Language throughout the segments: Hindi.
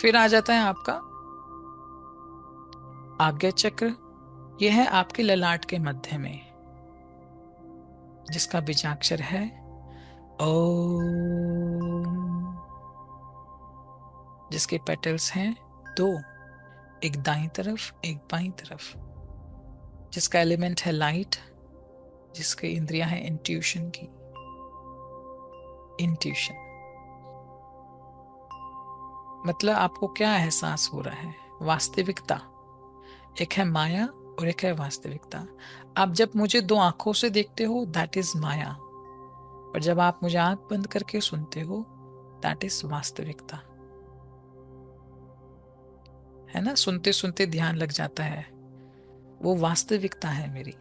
फिर आ जाता है आपका आज्ञा चक्र। यह है आपके ललाट के मध्य में, जिसका बीजाक्षर है ओम, जिसके पेटल्स हैं दो, एक दाईं तरफ एक बाईं तरफ, जिसका एलिमेंट है लाइट, जिसकी इंद्रियां हैं इंट्यूशन की। इंट्यूशन मतलब आपको क्या एहसास हो रहा है? वास्तविकता। एक है माया और एक है वास्तविकता। आप जब मुझे दो आंखों से देखते हो दैट इज माया, और जब आप मुझे आंख बंद करके सुनते हो दैट इज वास्तविकता। है ना, सुनते सुनते ध्यान लग जाता है, वो वास्तविकता है मेरी।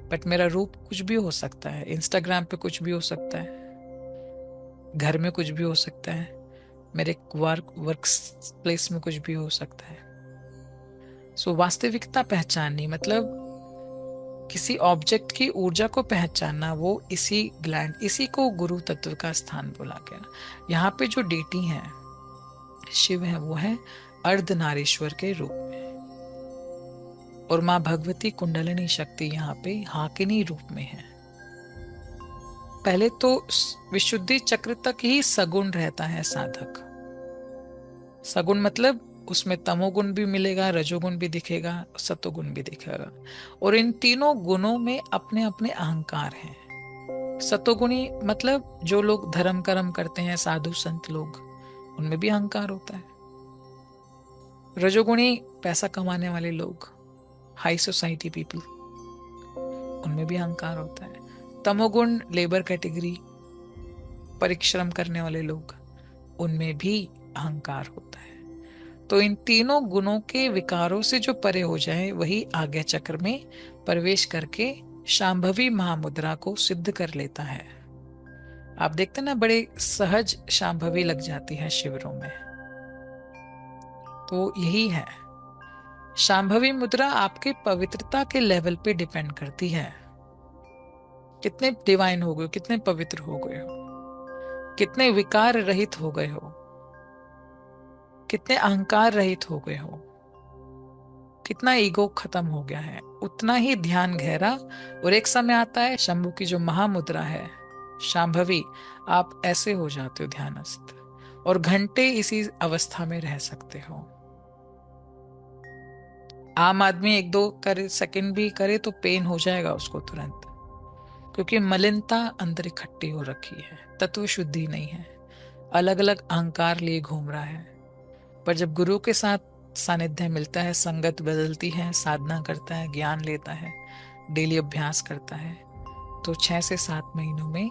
बट मेरा रूप कुछ भी हो सकता है, इंस्टाग्राम पे कुछ भी हो सकता है, घर में कुछ भी हो सकता है, मेरे वर्क प्लेस में कुछ भी हो सकता है। सो वास्तविकता पहचाननी मतलब किसी ऑब्जेक्ट की ऊर्जा को पहचानना, वो इसी ग्लैंड, इसी को गुरु तत्व का स्थान बोला गया। यहाँ पे जो डीटी है, शिव है, वो है अर्धनारीश्वर के रूप में, और माँ भगवती कुंडलिनी शक्ति यहाँ पे हाकिनी रूप में है। पहले तो विशुद्धि चक्र तक ही सगुण रहता है साधक। सगुण मतलब उसमें तमोगुण भी मिलेगा, रजोगुण भी दिखेगा, सतोगुण भी दिखेगा, और इन तीनों गुणों में अपने अपने अहंकार हैं। सतोगुणी मतलब जो लोग धर्म कर्म करते हैं, साधु संत लोग, उनमें भी अहंकार होता है। रजोगुणी पैसा कमाने वाले लोग, हाई सोसाइटी पीपल, उनमें भी अहंकार होता है। तमोगुण लेबर कैटेगरी, परिश्रम करने वाले लोग, उनमें भी अहंकार होता है। तो इन तीनों गुणों के विकारों से जो परे हो जाए वही आज्ञा चक्र में प्रवेश करके शांभवी महामुद्रा को सिद्ध कर लेता है। आप देखते ना, बड़े सहज शांभवी लग जाती है शिविरों में। तो यही है, शांभवी मुद्रा आपके पवित्रता के लेवल पे डिपेंड करती है। कितने डिवाइन हो गए हो, कितने पवित्र हो गए हो, कितने विकार रहित हो गए हो, कितने अहंकार रहित हो गए हो, कितना ईगो खत्म हो गया है, उतना ही ध्यान गहरा। और एक समय आता है शंभु की जो महामुद्रा है शांभवी, आप ऐसे हो जाते हो ध्यानस्थ, और घंटे इसी अवस्था में रह सकते हो। आम आदमी एक दो करे सेकंड भी करे तो पेन हो जाएगा उसको तुरंत, क्योंकि मलिनता अंदर इकट्ठी हो रखी है, तत्व शुद्धि नहीं है, अलग अलग अहंकार लिए घूम रहा है। पर जब गुरु के साथ सानिध्य मिलता है, संगत बदलती है, साधना करता है, ज्ञान लेता है, डेली अभ्यास करता है, तो 6 से 7 महीनों में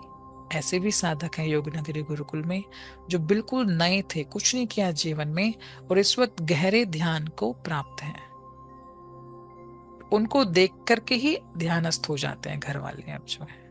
ऐसे भी साधक हैं योगनगरी गुरुकुल में जो बिल्कुल नए थे, कुछ नहीं किया जीवन में, और इस वक्त गहरे ध्यान को प्राप्त हैं। उनको देख करके ही ध्यानस्थ हो जाते हैं घर वाले अब जो है।